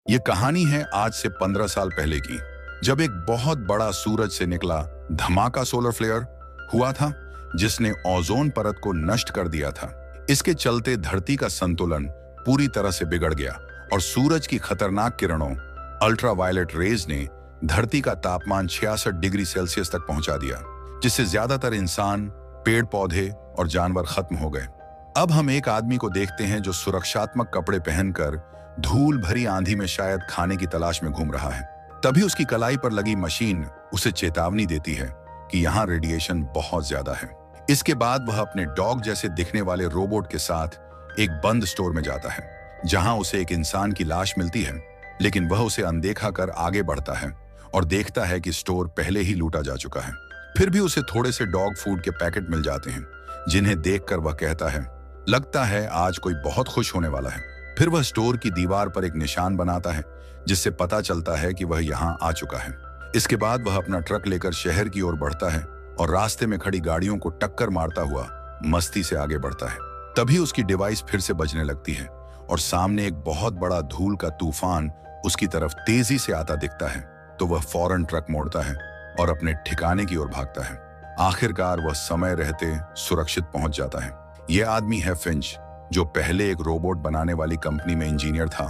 ये कहानी है आज से 15 साल पहले की, जब एक बहुत बड़ा सूरज से निकला धमाका सोलर फ्लेयर हुआ था, जिसने ओजोन परत को नष्ट कर दिया था। इसके चलते धरती का संतुलन पूरी तरह से बिगड़ गया और सूरज की खतरनाक किरणों अल्ट्रावायलेट रेज ने धरती का तापमान 66 डिग्री सेल्सियस तक पहुंचा दिया, जिससे ज्यादातर इंसान, पेड़ पौधे और जानवर खत्म हो गए। अब हम एक आदमी को देखते हैं जो सुरक्षात्मक कपड़े पहनकर धूल भरी आंधी में शायद खाने की तलाश में घूम रहा है। तभी उसकी कलाई पर लगी मशीन उसे चेतावनी देती है कि यहाँ रेडिएशन बहुत ज्यादा है। इसके बाद वह अपने डॉग जैसे दिखने वाले रोबोट के साथ एक बंद स्टोर में जाता है, जहां उसे एक इंसान की लाश मिलती है, लेकिन वह उसे अनदेखा कर आगे बढ़ता है और देखता है कि स्टोर पहले ही लूटा जा चुका है। फिर भी उसे थोड़े से डॉग फूड के पैकेट मिल जाते हैं, जिन्हें देखकर वह कहता है, लगता है आज कोई बहुत खुश होने वाला है। फिर वह स्टोर की दीवार पर एक निशान बनाता है, जिससे पता चलता है कि वह यहाँ आ चुका है। इसके बाद वह अपना ट्रक लेकर शहर की ओर बढ़ता है और रास्ते में खड़ी गाड़ियों को टक्कर मारता हुआ मस्ती से आगे बढ़ता है। तभी उसकी डिवाइस फिर से बजने लगती है और सामने एक बहुत बड़ा धूल का तूफान उसकी तरफ तेजी से आता दिखता है। तो वह फौरन ट्रक मोड़ता है और अपने ठिकाने की ओर भागता है। आखिरकार वह समय रहते सुरक्षित पहुंच जाता है। यह आदमी है फिंच, जो पहले एक रोबोट बनाने वाली कंपनी में इंजीनियर था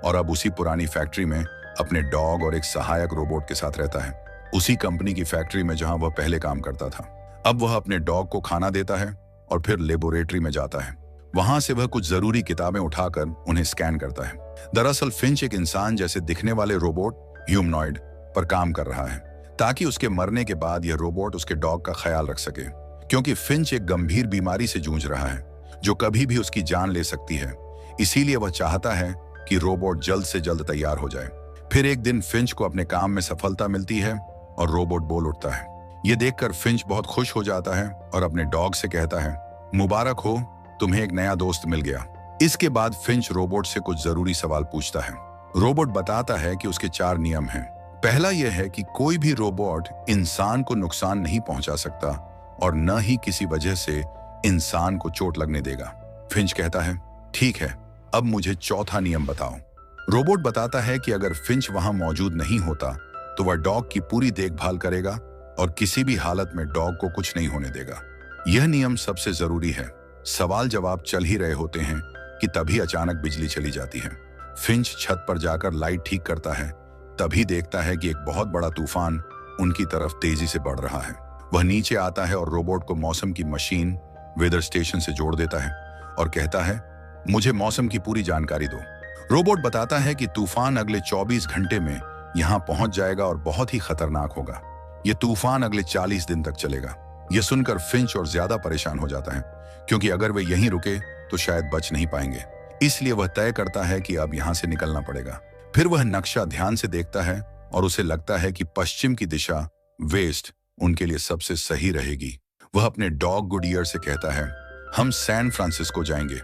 और अब उसी पुरानी फैक्ट्री में अपने डॉग और एक सहायक रोबोट के साथ रहता है, उसी कंपनी की फैक्ट्री में जहां वह पहले काम करता था। अब वह अपने डॉग को खाना देता है और फिर लेबोरेटरी में जाता है। वहां से वह कुछ जरूरी किताबें उठाकर उन्हें स्कैन करता है। दरअसल फिंच एक इंसान जैसे दिखने वाले रोबोट ह्यूमनॉइड पर काम कर रहा है, ताकि उसके मरने के बाद यह रोबोट उसके डॉग का ख्याल रख सके, क्योंकि फिंच एक गंभीर बीमारी से जूझ रहा है जो कभी भी उसकी जान ले सकती है। इसीलिए वह चाहता है कि रोबोट जल्द से जल्द तैयार हो जाए। फिर एक दिन फिंच को अपने काम में सफलता मिलती है और रोबोट बोल उठता है। यह देखकर फिंच बहुत खुश हो जाता है और अपने डॉग से कहता है, मुबारक हो, तुम्हें एक नया दोस्त मिल गया। इसके बाद फिंच रोबोट से कुछ जरूरी सवाल पूछता है। रोबोट बताता है कि उसके 4 नियम हैं। पहला यह है कि कोई भी रोबोट इंसान को नुकसान नहीं पहुंचा सकता और न ही किसी वजह से इंसान को चोट लगने देगा। फिंच कहता है, ठीक है, अब मुझे चौथा नियम बताओ। रोबोट बताता है कि अगर फिंच वहां मौजूद नहीं होता तो वह डॉग की पूरी देखभाल करेगा और किसी भी हालत में डॉग को कुछ नहीं होने देगा। यह नियम सबसे जरूरी है। सवाल जवाब चल ही रहे होते हैं कि तभी अचानक बिजली चली जाती है। फिंच छत पर जाकर लाइट ठीक करता है, तभी देखता है कि एक बहुत बड़ा तूफान उनकी तरफ तेजी से बढ़ रहा है। वह नीचे आता है और रोबोट को मौसम की मशीन वेदर स्टेशन से जोड़ देता है और कहता है, मुझे मौसम की पूरी जानकारी दो। रोबोट बताता है कि तूफान अगले 24 घंटे में यहां पहुंच जाएगा और बहुत ही खतरनाक होगा। यह तूफान अगले 40 दिन तक चलेगा। यह सुनकर फिंच और ज्यादा परेशान हो जाता है, क्योंकि अगर वे यहीं रुके तो शायद बच नहीं पाएंगे। इसलिए वह तय करता है कि अब यहां से निकलना पड़ेगा। फिर वह नक्शा ध्यान से देखता है और उसे लगता है कि पश्चिम की दिशा वेस्ट उनके लिए सबसे सही रहेगी। वह अपने डॉग गुडियर से कहता है, हम सैन फ्रांसिस्को जाएंगे।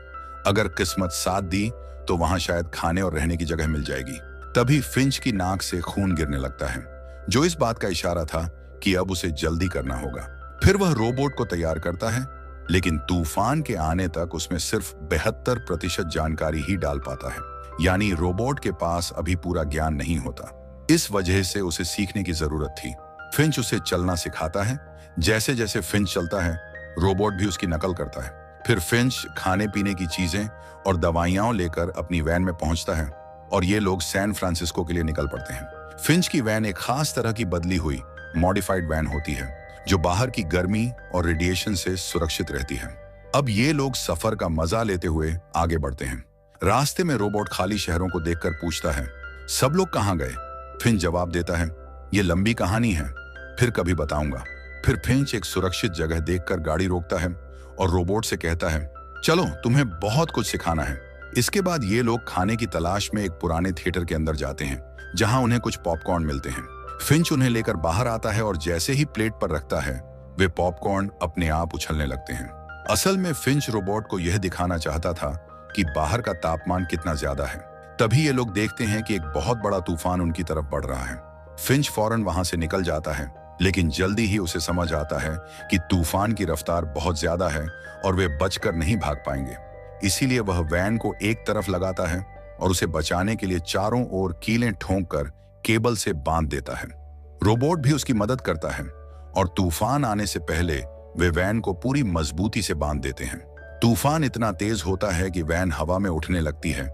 अगर किस्मत साथ दी तो वहां शायद खाने और रहने की जगह मिल जाएगी। तभी फिंच की नाक से खून गिरने लगता है, जो इस बात का इशारा था कि अब उसे जल्दी करना होगा। फिर वह रोबोट को तैयार करता है, लेकिन तूफान के आने तक उसमें सिर्फ 72% जानकारी ही डाल पाता है। यानी रोबोट के पास अभी पूरा ज्ञान नहीं होता। इस वजह से उसे सीखने की जरूरत थी। फिंच उसे चलना सिखाता है। जैसे जैसे फिंच चलता है, रोबोट भी उसकी नकल करता है। फिर फिंच खाने पीने की चीजें और दवाइयां लेकर अपनी वैन में पहुंचता है और ये लोग सैन फ्रांसिस्को के लिए निकल पड़ते हैं। फिंच की वैन एक खास तरह की बदली हुई मॉडिफाइड वैन होती है, जो बाहर की गर्मी और रेडिएशन से सुरक्षित रहती है। अब ये लोग सफर का मजा लेते हुए आगे बढ़ते हैं। रास्ते में रोबोट खाली शहरों को देखकर पूछता है, सब लोग कहाँ गए? फिंच जवाब देता है, ये लंबी कहानी है, फिर कभी बताऊंगा। फिर फिंच एक सुरक्षित जगह देखकर गाड़ी रोकता है और रोबोट से कहता है, चलो, तुम्हें बहुत कुछ सिखाना है। इसके बाद ये लोग खाने की तलाश में एक पुराने थिएटर के अंदर जाते हैं, जहां उन्हें कुछ पॉपकॉर्न मिलते हैं। फिंच उन्हें लेकर बाहर आता है और जैसे ही प्लेट पर रखता है, वे पॉपकॉर्न अपने आप उछलने लगते हैं। असल में फिंच रोबोट को यह दिखाना चाहता था कि बाहर का तापमान कितना ज्यादा है। तभी ये लोग देखते हैं कि एक बहुत बड़ा तूफान उनकी तरफ बढ़ रहा है। फिंच फौरन वहां से निकल जाता है, लेकिन जल्दी ही उसे समझ आता है कि तूफान की रफ्तार बहुत ज्यादा है और वे बचकर नहीं भाग पाएंगे। इसीलिए वह वैन को एक तरफ लगाता है और उसे बचाने के लिए चारों ओर कीलें ठोंक कर केबल से बांध देता है। रोबोट भी उसकी मदद करता है और तूफान आने से पहले वे वैन को पूरी मजबूती से बांध देते हैं। तूफान इतना तेज होता है कि वैन हवा में उठने लगती है,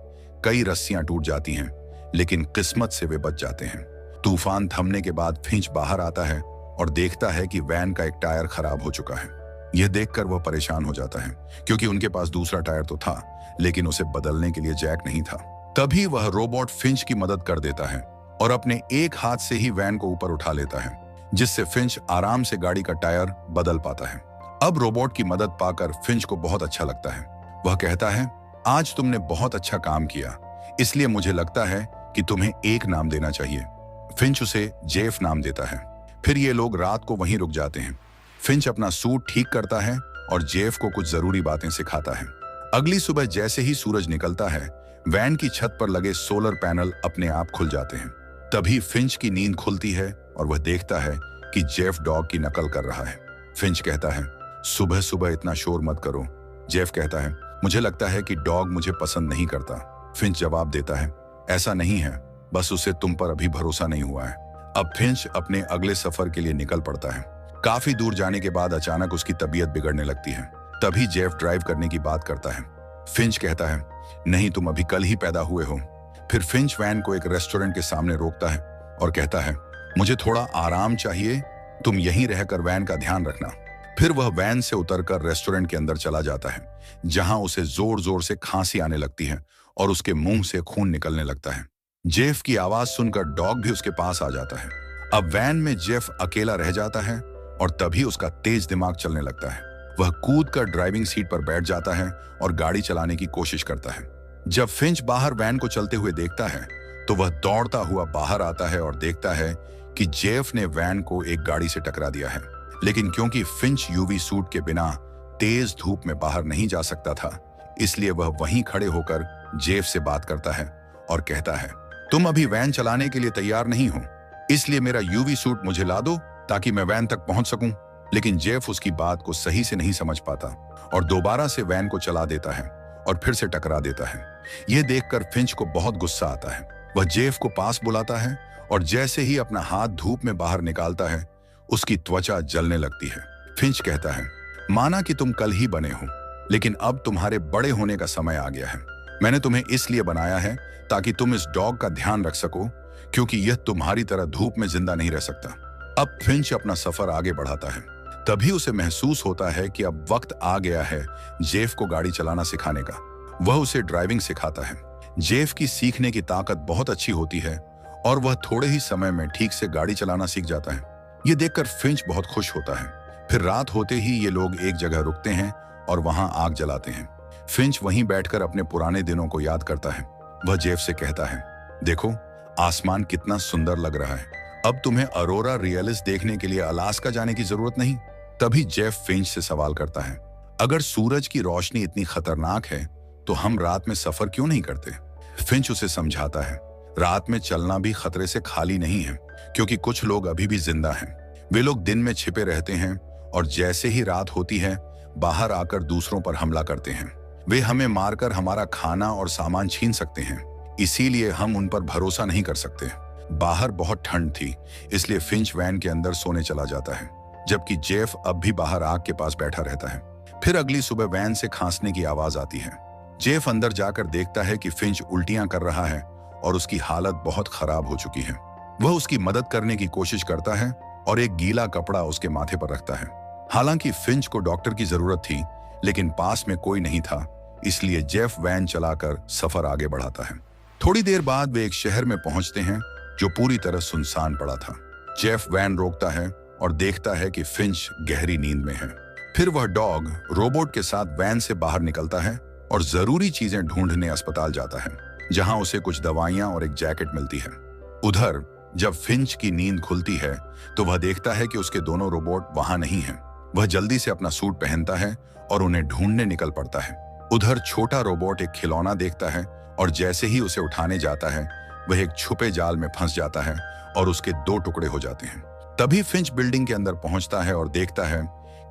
कई रस्सियां टूट जाती हैं, लेकिन किस्मत से वे बच जाते हैं। तूफान थमने के बाद फिंच बाहर आता है और देखता है कि वैन का एक टायर खराब हो चुका है। यह देखकर वह परेशान हो जाता है, क्योंकि उनके पास दूसरा टायर तो था, लेकिन उसे बदलने के लिए जैक नहीं था। तभी वह रोबोट फिंच की मदद कर देता है और अपने एक हाथ से ही वैन को ऊपर उठा लेता है, जिससे फिंच आराम से गाड़ी का टायर बदल पाता है। अब रोबोट की मदद पाकर फिंच को बहुत अच्छा लगता है। वह कहता है, आज तुमने बहुत अच्छा काम किया, इसलिए मुझे लगता है कि तुम्हें एक नाम देना चाहिए। फिंच उसे जेफ नाम देता है। फिर ये लोग रात को वहीं रुक जाते हैं। फिंच अपना सूट ठीक करता है और जेफ को कुछ जरूरी बातें सिखाता है। अगली सुबह जैसे ही सूरज निकलता है, वैन की छत पर लगे सोलर पैनल अपने आप खुल जाते हैं। तभी फिंच की नींद खुलती है और वह देखता है कि जेफ डॉग की नकल कर रहा है। फिंच कहता है, सुबह सुबह इतना शोर मत करो। जेफ कहता है, मुझे लगता है कि डॉग मुझे पसंद नहीं करता। फिंच जवाब देता है, ऐसा नहीं है, बस उसे तुम पर अभी भरोसा नहीं हुआ है। अब फिंच अपने अगले सफर के लिए निकल पड़ता है। काफी दूर जाने के बाद अचानक उसकी तबीयत बिगड़ने लगती है। तभी जेफ ड्राइव करने की बात करता है। फिंच कहता है, नहीं, तुम अभी कल ही पैदा हुए हो। फिर फिंच वैन को एक रेस्टोरेंट के सामने रोकता है और कहता है, मुझे थोड़ा आराम चाहिए, तुम यहीं रहकर वैन का ध्यान रखना। फिर वह वैन से उतरकर रेस्टोरेंट के अंदर चला जाता है, जहां उसे जोर जोर से खांसी आने लगती है और उसके मुंह से खून निकलने लगता है। जेफ की आवाज सुनकर डॉग भी उसके पास आ जाता है। अब वैन में जेफ अकेला रह जाता है और तभी उसका तेज दिमाग चलने लगता है। वह कूदकर ड्राइविंग सीट पर बैठ जाता है और गाड़ी चलाने की कोशिश करता है। जब फिंच बाहर वैन को चलते हुए देखता है, तो वह दौड़ता हुआ बाहर आता है और देखता है कि जेफ ने वैन को एक गाड़ी से टकरा दिया है। लेकिन क्योंकि फिंच यूवी सूट के बिना तेज धूप में बाहर नहीं जा सकता था, इसलिए वह वहीं खड़े होकर जेफ से बात करता है और कहता है, तुम अभी वैन चलाने के लिए तैयार नहीं हो, इसलिए मेरा यूवी सूट मुझे ला दो ताकि मैं वैन तक पहुंच सकूं। लेकिन जेफ उसकी बात को सही से नहीं समझ पाता और दोबारा से वैन को चला देता है और फिर से टकरा देता है। यह देखकर फिंच को बहुत गुस्सा आता है। वह जेफ को पास बुलाता है और जैसे ही अपना हाथ धूप में बाहर निकालता है, उसकी त्वचा जलने लगती है। फिंच कहता है, माना कि तुम कल ही बने हो, लेकिन अब तुम्हारे बड़े होने का समय आ गया है। मैंने तुम्हें इसलिए बनाया है ताकि तुम इस डॉग का ध्यान रख सको, क्योंकि यह तुम्हारी तरह धूप में जिंदा नहीं रह सकता। अब फिंच अपना सफर आगे बढ़ाता है। तभी उसे महसूस होता है कि अब वक्त आ गया है जेफ को गाड़ी चलाना सिखाने का। वह उसे ड्राइविंग सिखाता है। जेफ की सीखने की ताकत बहुत अच्छी होती है और वह थोड़े ही समय में ठीक से गाड़ी चलाना सीख जाता है। ये देखकर फिंच बहुत खुश होता है। फिर रात होते ही ये लोग एक जगह रुकते हैं और वहां आग जलाते हैं। फिंच वहीं बैठकर अपने पुराने दिनों को याद करता है। वह जेफ से कहता है, देखो, आसमान कितना सुंदर लग रहा है। अब तुम्हें अरोरा रियलिस देखने के लिए अलास्का जाने की जरूरत नहीं। तभी जेफ फिंच से सवाल करता है, अगर सूरज की रोशनी इतनी खतरनाक है तो हम रात में सफर क्यों नहीं करते? फिंच उसे समझाता है, रात में चलना भी खतरे से खाली नहीं है, क्योंकि कुछ लोग अभी भी जिंदा हैं। वे लोग दिन में छिपे रहते हैं और जैसे ही रात होती है, बाहर आकर दूसरों पर हमला करते हैं। वे हमें मारकर हमारा खाना और सामान छीन सकते हैं, इसीलिए हम उन पर भरोसा नहीं कर सकते। बाहर बहुत ठंड थी, इसलिए फिंच वैन के अंदर सोने चला जाता है, जबकि जेफ अब भी बाहर आग के पास बैठा रहता है। फिर अगली सुबह वैन से खांसने की आवाज आती है। जेफ अंदर जाकर देखता है कि फिंच उल्टियां कर रहा है और उसकी हालत बहुत खराब हो चुकी है। वह उसकी मदद करने की कोशिश करता है और एक गीला कपड़ा उसके माथे पर रखता है। हालांकि फिंच को डॉक्टर की जरूरत थी, लेकिन पास में कोई नहीं था, इसलिए जेफ वैन चलाकर सफर आगे बढ़ाता है। थोड़ी देर बाद वे एक शहर में पहुंचते हैं जो पूरी तरह सुनसान पड़ा था। जेफ वैन रोकता है और देखता है कि फिंच गहरी नींद में है। फिर वह डॉग रोबोट के साथ वैन से बाहर निकलता है और जरूरी चीजें ढूंढने अस्पताल जाता है, जहां उसे कुछ दवाइयां और एक जैकेट मिलती है। उधर जब फिंच की नींद खुलती है तो वह देखता है कि उसके दोनों रोबोट वहां नहीं हैं। वह जल्दी से अपना सूट पहनता है और उन्हें ढूंढने निकल पड़ता है। उधर छोटा रोबोट एक खिलौना देखता है और जैसे ही उसे उठाने जाता है, वह एक छुपे जाल में फंस जाता है और उसके 2 टुकड़े हो जाते हैं। तभी फिंच बिल्डिंग के अंदर पहुंचता है और देखता है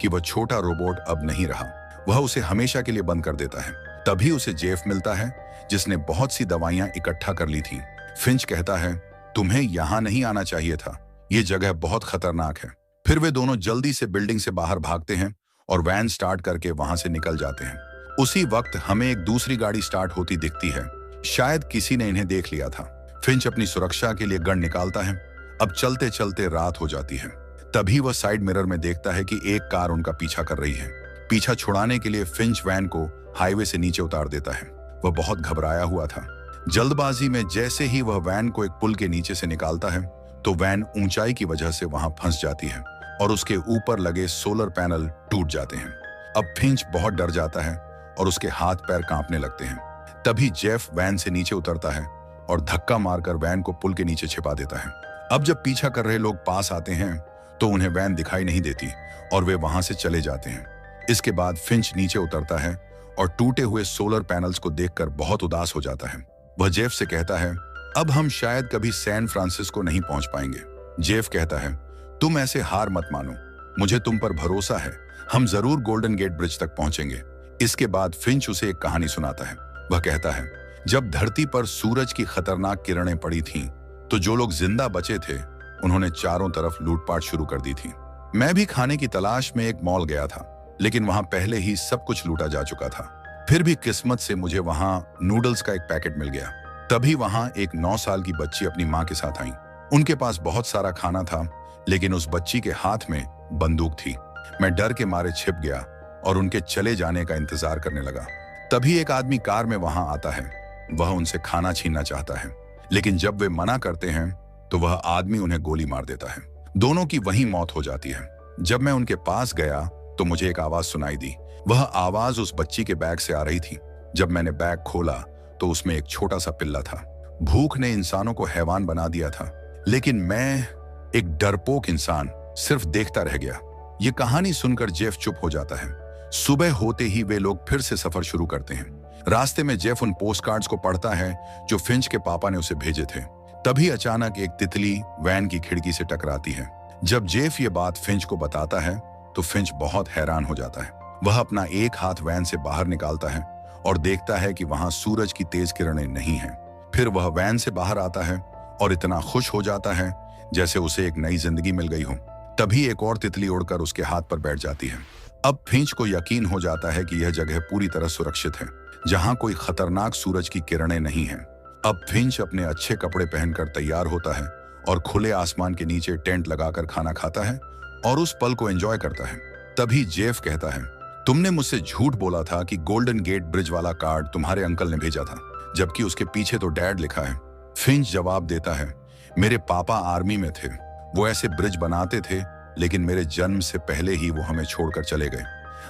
कि वह छोटा रोबोट अब नहीं रहा। वह उसे हमेशा के लिए बंद कर देता है। तभी उसे जेफ मिलता है, जिसने बहुत सी दवाइयां इकट्ठा कर ली थी। फिंच कहता है, तुम्हें यहां नहीं आना चाहिए था, ये जगह बहुत खतरनाक है। फिर वे दोनों जल्दी से बिल्डिंग से बाहर भागते हैं और वैन स्टार्ट करके वहां से निकल जाते हैं। उसी वक्त हमें एक दूसरी गाड़ी स्टार्ट होती दिखती है। शायद किसी ने इन्हें देख लिया था। फिंच अपनी सुरक्षा के लिए गन निकालता है। अब चलते चलते रात हो जाती है। तभी वह साइड मिरर में देखता है कि एक कार उनका पीछा कर रही है। पीछा छुड़ाने के लिए फिंच वैन को हाईवे से नीचे उतार देता है। वह बहुत घबराया हुआ था। जल्दबाजी में जैसे ही वह वैन को एक पुल के नीचे से निकालता है तो वैन ऊंचाई की वजह से वहां फंस जाती है और उसके ऊपर लगे सोलर पैनल टूट जाते हैं। अब फिंच बहुत डर जाता है और उसके हाथ पैर कांपने लगते हैं। तभी जेफ वैन से नीचे उतरता है और धक्का मारकर वैन को पुल के नीचे छिपा देता है। अब जब पीछा कर रहे लोग पास आते हैं तो उन्हें वैन दिखाई नहीं देती और वे वहां से चले जाते हैं। इसके बाद फिंच नीचे उतरता है और टूटे हुए सोलर पैनल्स को देखकर बहुत उदास हो जाता है। वह जेफ से कहता है, अब हम शायद कभी सैन फ्रांसिस्को नहीं पहुंच पाएंगे। जेफ कहता है, तुम ऐसे हार मत मानो, मुझे तुम पर भरोसा है, हम जरूर गोल्डन गेट ब्रिज तक पहुंचेंगे। इसके बाद फिंच उसे एक कहानी सुनाता है। वह कहता है, जब धरती पर सूरज की खतरनाक किरणें पड़ी थीं, तो जो लोग जिंदा बचे थे उन्होंने चारों तरफ लूटपाट शुरू कर दी थी। मैं भी खाने की तलाश में एक मॉल गया था, लेकिन वहां पहले ही सब कुछ लूटा जा चुका था। फिर भी किस्मत से मुझे वहां नूडल्स का एक पैकेट मिल गया। तभी वहां एक 9 साल की बच्ची अपनी माँ के साथ आई। उनके पास बहुत सारा खाना था, लेकिन उस बच्ची के हाथ में बंदूक थी। मैं डर के मारे छिप गया और उनके चले जाने का इंतजार करने लगा। तभी एक आदमी कार में वहां आता है। वह उनसे खाना छीनना चाहता है, लेकिन जब वे मना करते हैं तो वह आदमी उन्हें गोली मार देता है। दोनों की वहीं मौत हो जाती है। जब मैं उनके पास गया तो मुझे एक आवाज सुनाई दी। वह आवाज उस बच्ची के बैग से आ रही थी। जब मैंने बैग खोला तो उसमें एक छोटा सा पिल्ला था। भूख ने इंसानों को हैवान बना दिया था, लेकिन मैं एक डरपोक इंसान सिर्फ देखता रह गया। ये कहानी सुनकर जेफ चुप हो जाता है। सुबह होते ही वे लोग फिर से सफर शुरू करते हैं। रास्ते में जेफ उन पोस्ट कार्ड्स को पढ़ता है जो फिंच के पापा ने उसे भेजे थे। तभी अचानक एक तितली वैन की खिड़की से टकराती है। जब जेफ ये बात फिंच को बताता है तो फिंच बहुत हैरान हो जाता है। वह अपना एक हाथ वैन से बाहर निकालता है और देखता है कि वहां सूरज की तेज किरणें नहीं हैं। फिर वह वैन से बाहर आता है और इतना खुश हो जाता है जैसे उसे एक नई जिंदगी मिल गई हो। तभी एक और तितली उड़कर उसके हाथ पर बैठ जाती है। अब फिंच को यकीन हो जाता है कि यह जगह पूरी तरह सुरक्षित है, जहां कोई खतरनाक सूरज की किरणें नहीं हैं। अब फिंच अपने अच्छे कपड़े पहनकर तैयार होता है और खुले आसमान के नीचे टेंट लगाकर खाना खाता है और उस पल को एंजॉय करता है। तभी जेफ कहता है, तुमने मुझसे झूठ बोला था कि गोल्डन गेट ब्रिज वाला कार्ड तुम्हारे अंकल ने भेजा था, जबकि उसके पीछे तो डैड लिखा है। फिंच जवाब देता है, मेरे पापा आर्मी में थे, वो ऐसे ब्रिज बनाते थे, लेकिन मेरे जन्म से पहले ही वो हमें छोड़कर चले गए।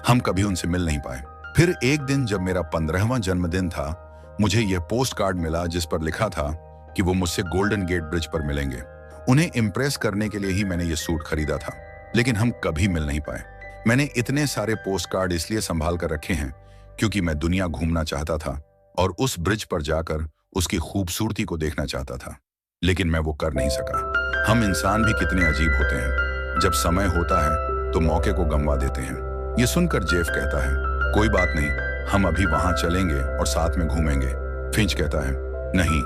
हम कभी उनसे मिल नहीं पाए। फिर एक दिन जब मेरा 15वां जन्मदिन था, मुझे यह पोस्ट कार्ड मिला जिस पर लिखा था कि वो मुझसे गोल्डन गेट ब्रिज पर मिलेंगे। उन्हें इम्प्रेस करने के लिए ही मैंने ये सूट खरीदा था, लेकिन हम कभी मिल नहीं पाए। मैंने इतने सारे पोस्ट कार्ड इसलिए संभाल कर रखे हैं क्योंकि मैं दुनिया घूमना चाहता था और उस ब्रिज पर जाकर उसकी खूबसूरती को देखना चाहता था, लेकिन मैं वो कर नहीं सका। हम इंसान भी कितने अजीब होते हैं, जब समय होता है तो मौके को गंवा देते हैं। ये सुनकर जेफ कहता है, कोई बात नहीं, हम अभी वहां चलेंगे और साथ में घूमेंगे। फिंच कहता है, नहीं,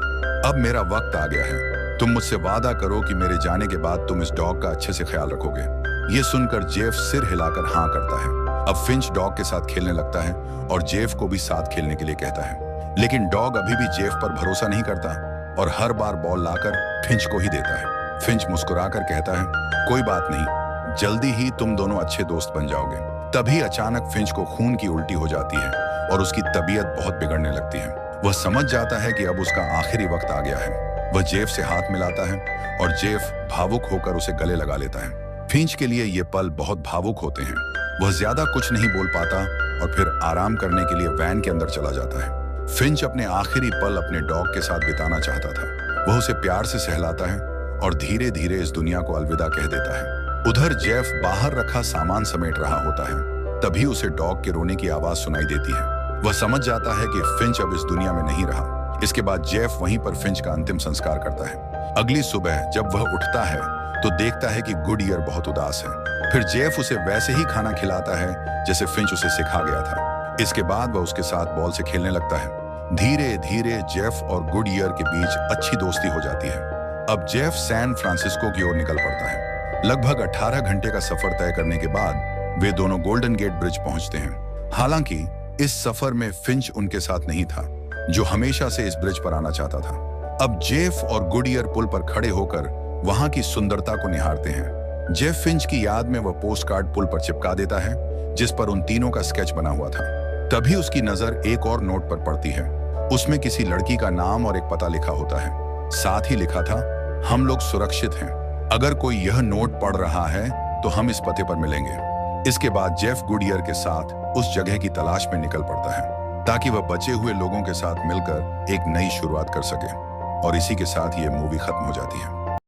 अब मेरा वक्त आ गया है। तुम मुझसे वादा करो कि मेरे जाने के बाद तुम इस डॉग का अच्छे से ख्याल रखोगे। ये सुनकर जेफ सिर हिलाकर हाँ करता है। अब फिंच डॉग के साथ खेलने लगता है और जेफ को भी साथ खेलने के लिए कहता है, लेकिन डॉग अभी भी जेफ पर भरोसा नहीं करता और हर बार बॉल लाकर फिंच को ही देता है। फिंच मुस्कुराकर कहता है, कोई बात नहीं, जल्दी ही तुम दोनों अच्छे दोस्त बन जाओगे। तभी अचानक फिंच को खून की उल्टी हो जाती है और उसकी तबीयत बहुत बिगड़ने लगती है। वह समझ जाता है कि अब उसका आखिरी वक्त आ गया है। वह जेफ से हाथ मिलाता है और जेफ भावुक होकर उसे गले लगा लेता है। फिंच के लिए ये पल बहुत भावुक होते हैं। वह ज्यादा कुछ नहीं बोल पाता और फिर आराम करने के लिए वैन के अंदर चला जाता है। फिंच अपने आखिरी पल अपने डॉग के साथ बिताना चाहता था। वह उसे प्यार से सहलाता है और धीरे धीरे इस दुनिया को अलविदा कह देता है। उधर जेफ बाहर रखा सामान समेट रहा होता है। तभी उसे डॉग के रोने की आवाज सुनाई देती है। वह समझ जाता है कि फिंच अब इस दुनिया में नहीं रहा। इसके बाद जेफ वहीं पर फिंच का अंतिम संस्कार करता है। अगली सुबह जब वह उठता है तो देखता है कि गुड ईयर बहुत उदास है। फिर जेफ उसे वैसे ही खाना खिलाता है जैसे फिंच उसे सिखा गया था। इसके बाद वह उसके साथ बॉल से खेलने लगता है। धीरे धीरे जेफ और गुडईयर के बीच अच्छी दोस्ती हो जाती है। अब जेफ सैन फ्रांसिस्को की ओर निकल पड़ता है। लगभग 18 घंटे का सफर तय करने के बाद वे दोनों गोल्डन गेट ब्रिज पहुंचते हैं। हालांकि इस सफर में फिंच उनके साथ नहीं था, जो हमेशा से इस ब्रिज पर आना चाहता था। अब जेफ और गुडईयर पुल पर खड़े होकर वहां की सुंदरता को निहारते हैं। जेफ फिंच की याद में वह पोस्ट कार्ड पुल पर चिपका देता है, जिस पर उन तीनों का स्केच बना हुआ था। तभी उसकी नजर एक और नोट पर पड़ती है। उसमें किसी लड़की का नाम और एक पता लिखा होता है। साथ ही लिखा था, हम लोग सुरक्षित हैं। अगर कोई यह नोट पढ़ रहा है तो हम इस पते पर मिलेंगे। इसके बाद जेफ गुडईयर के साथ उस जगह की तलाश में निकल पड़ता है, ताकि वह बचे हुए लोगों के साथ मिलकर एक नई शुरुआत कर सके। और इसी के साथ ये मूवी खत्म हो जाती है।